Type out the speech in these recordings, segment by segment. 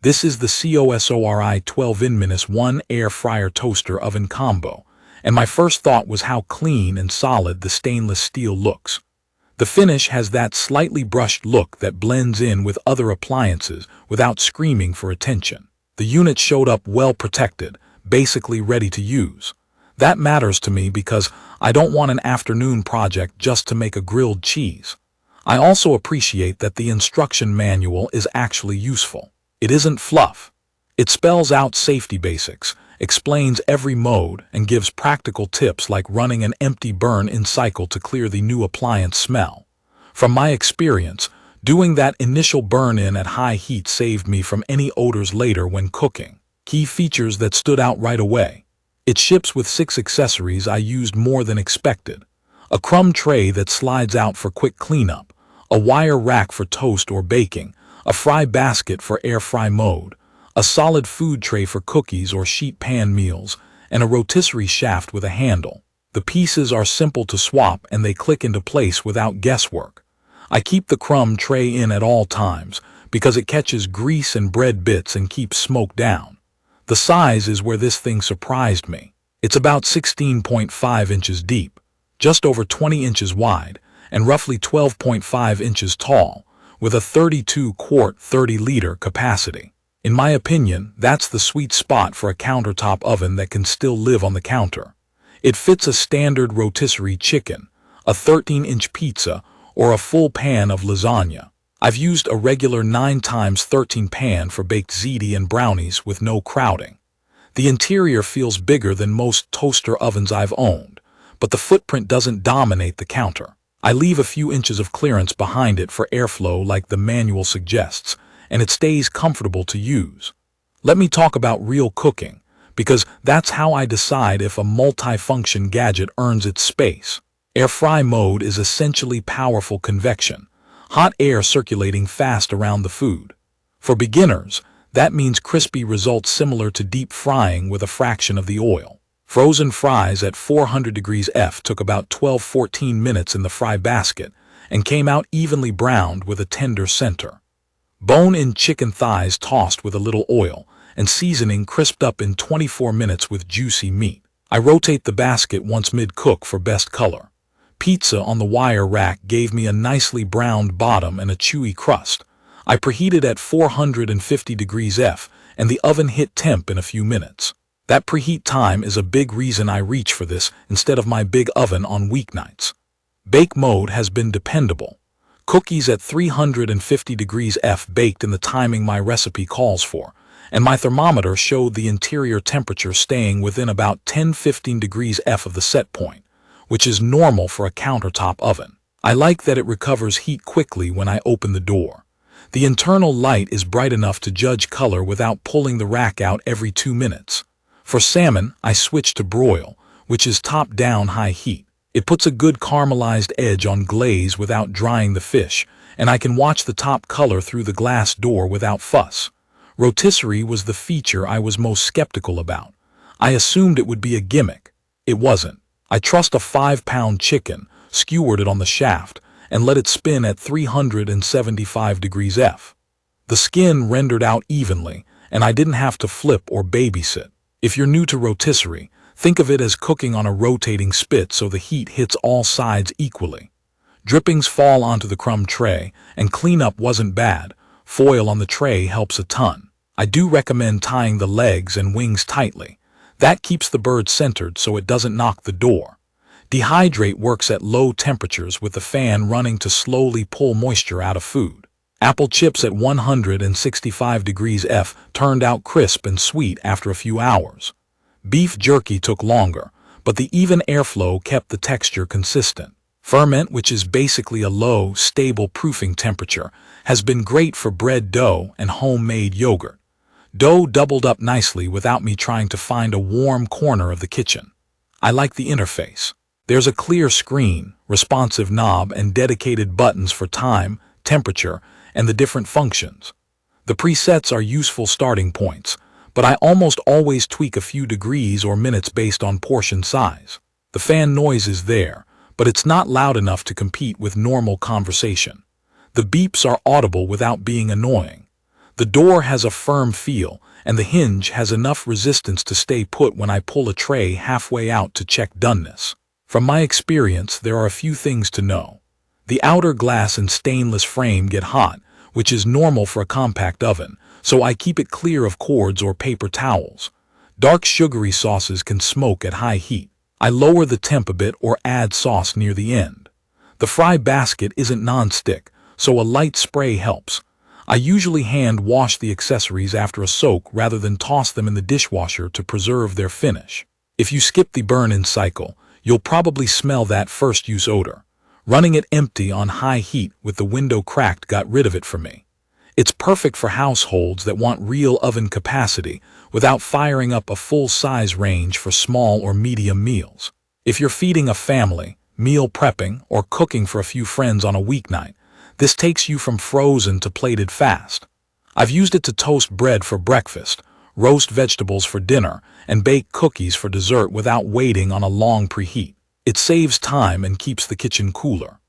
This is the COSORI 12-in-1 air fryer toaster oven combo, and my first thought was how clean and solid the stainless steel looks. The finish has that slightly brushed look that blends in with other appliances without screaming for attention. The unit showed up well protected, basically ready to use. That matters to me because I don't want an afternoon project just to make a grilled cheese. I also appreciate that the instruction manual is actually useful. It isn't fluff. It spells out safety basics, explains every mode, and gives practical tips like running an empty burn-in cycle to clear the new appliance smell. From my experience, doing that initial burn-in at high heat saved me from any odors later when cooking. Key features that stood out right away. It ships with 6 accessories I used more than expected. A crumb tray that slides out for quick cleanup, a wire rack for toast or baking, a fry basket for air fry mode, a solid food tray for cookies or sheet pan meals, and a rotisserie shaft with a handle. The pieces are simple to swap and they click into place without guesswork. I keep the crumb tray in at all times because it catches grease and bread bits and keeps smoke down. The size is where this thing surprised me. It's about 16.5 inches deep, just over 20 inches wide, and roughly 12.5 inches tall, with a 32-quart 30-liter capacity. In my opinion, that's the sweet spot for a countertop oven that can still live on the counter. It fits a standard rotisserie chicken, a 13-inch pizza, or a full pan of lasagna. I've used a regular 9x13 pan for baked ziti and brownies with no crowding. The interior feels bigger than most toaster ovens I've owned, but the footprint doesn't dominate the counter. I leave a few inches of clearance behind it for airflow like the manual suggests, and it stays comfortable to use. Let me talk about real cooking, because that's how I decide if a multi-function gadget earns its space. Air fry mode is essentially powerful convection, hot air circulating fast around the food. For beginners, that means crispy results similar to deep frying with a fraction of the oil. Frozen fries at 400 degrees F took about 12–14 minutes in the fry basket and came out evenly browned with a tender center. Bone-in chicken thighs tossed with a little oil and seasoning crisped up in 24 minutes with juicy meat. I rotate the basket once mid-cook for best color. Pizza on the wire rack gave me a nicely browned bottom and a chewy crust. I preheated at 450 degrees F and the oven hit temp in a few minutes. That preheat time is a big reason I reach for this instead of my big oven on weeknights. Bake mode has been dependable. Cookies at 350 degrees F baked in the timing my recipe calls for, and my thermometer showed the interior temperature staying within about 10–15 degrees F of the set point, which is normal for a countertop oven. I like that it recovers heat quickly when I open the door. The internal light is bright enough to judge color without pulling the rack out every 2 minutes. For salmon, I switched to broil, which is top-down high heat. It puts a good caramelized edge on glaze without drying the fish, and I can watch the top color through the glass door without fuss. Rotisserie was the feature I was most skeptical about. I assumed it would be a gimmick. It wasn't. I trust a 5-pound chicken, skewered it on the shaft, and let it spin at 375 degrees F. The skin rendered out evenly, and I didn't have to flip or babysit. If you're new to rotisserie, think of it as cooking on a rotating spit so the heat hits all sides equally. Drippings fall onto the crumb tray, and cleanup wasn't bad. Foil on the tray helps a ton. I do recommend tying the legs and wings tightly. That keeps the bird centered so it doesn't knock the door. Dehydrate works at low temperatures with the fan running to slowly pull moisture out of food. Apple chips at 165 degrees F turned out crisp and sweet after a few hours. Beef jerky took longer, but the even airflow kept the texture consistent. Ferment, which is basically a low, stable proofing temperature, has been great for bread dough and homemade yogurt. Dough doubled up nicely without me trying to find a warm corner of the kitchen. I like the interface. There's a clear screen, responsive knob, and dedicated buttons for time, temperature, and the different functions. The presets are useful starting points, but I almost always tweak a few degrees or minutes based on portion size. The fan noise is there, but it's not loud enough to compete with normal conversation. The beeps are audible without being annoying. The door has a firm feel, and the hinge has enough resistance to stay put when I pull a tray halfway out to check doneness. From my experience, there are a few things to know. The outer glass and stainless frame get hot, which is normal for a compact oven, so I keep it clear of cords or paper towels. Dark sugary sauces can smoke at high heat. I lower the temp a bit or add sauce near the end. The fry basket isn't non-stick, so a light spray helps. I usually hand wash the accessories after a soak rather than toss them in the dishwasher to preserve their finish. If you skip the burn-in cycle, you'll probably smell that first-use odor. Running it empty on high heat with the window cracked got rid of it for me. It's perfect for households that want real oven capacity without firing up a full-size range for small or medium meals. If you're feeding a family, meal prepping, or cooking for a few friends on a weeknight, this takes you from frozen to plated fast. I've used it to toast bread for breakfast, roast vegetables for dinner, and bake cookies for dessert without waiting on a long preheat. It saves time and keeps the kitchen cooler.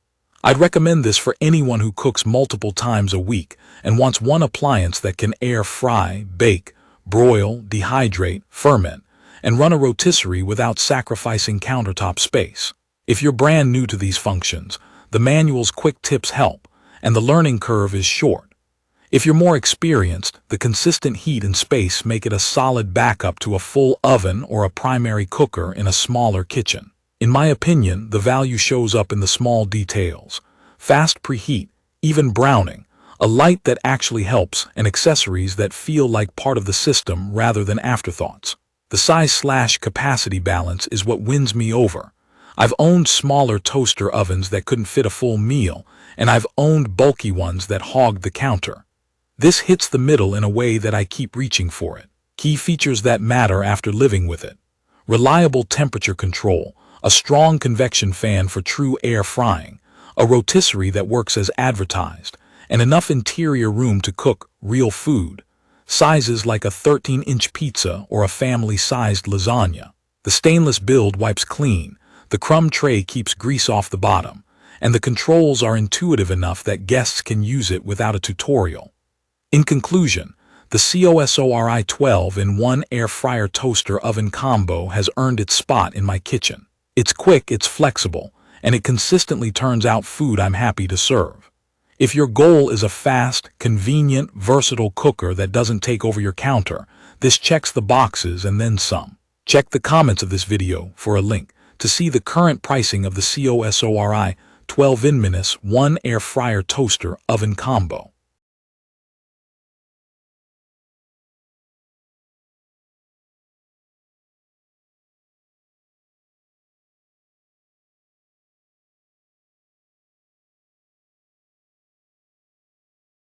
I'd recommend this for anyone who cooks multiple times a week and wants one appliance that can air fry, bake, broil, dehydrate, ferment, and run a rotisserie without sacrificing countertop space. If you're brand new to these functions, the manual's quick tips help, and the learning curve is short. If you're more experienced, the consistent heat and space make it a solid backup to a full oven or a primary cooker in a smaller kitchen. In my opinion, the value shows up in the small details. Fast preheat, even browning, a light that actually helps, and accessories that feel like part of the system rather than afterthoughts. The size/capacity balance is what wins me over. I've owned smaller toaster ovens that couldn't fit a full meal, and I've owned bulky ones that hogged the counter. This hits the middle in a way that I keep reaching for it. Key features that matter after living with it: reliable temperature control, a strong convection fan for true air frying, a rotisserie that works as advertised, and enough interior room to cook real food. Sizes like a 13-inch pizza or a family-sized lasagna. The stainless build wipes clean, the crumb tray keeps grease off the bottom, and the controls are intuitive enough that guests can use it without a tutorial. In conclusion, the COSORI 12-in-1 air fryer toaster oven combo has earned its spot in my kitchen. It's quick, it's flexible, and it consistently turns out food I'm happy to serve. If your goal is a fast, convenient, versatile cooker that doesn't take over your counter, this checks the boxes and then some. Check the comments of this video for a link to see the current pricing of the COSORI 12-in-1 air fryer toaster oven combo.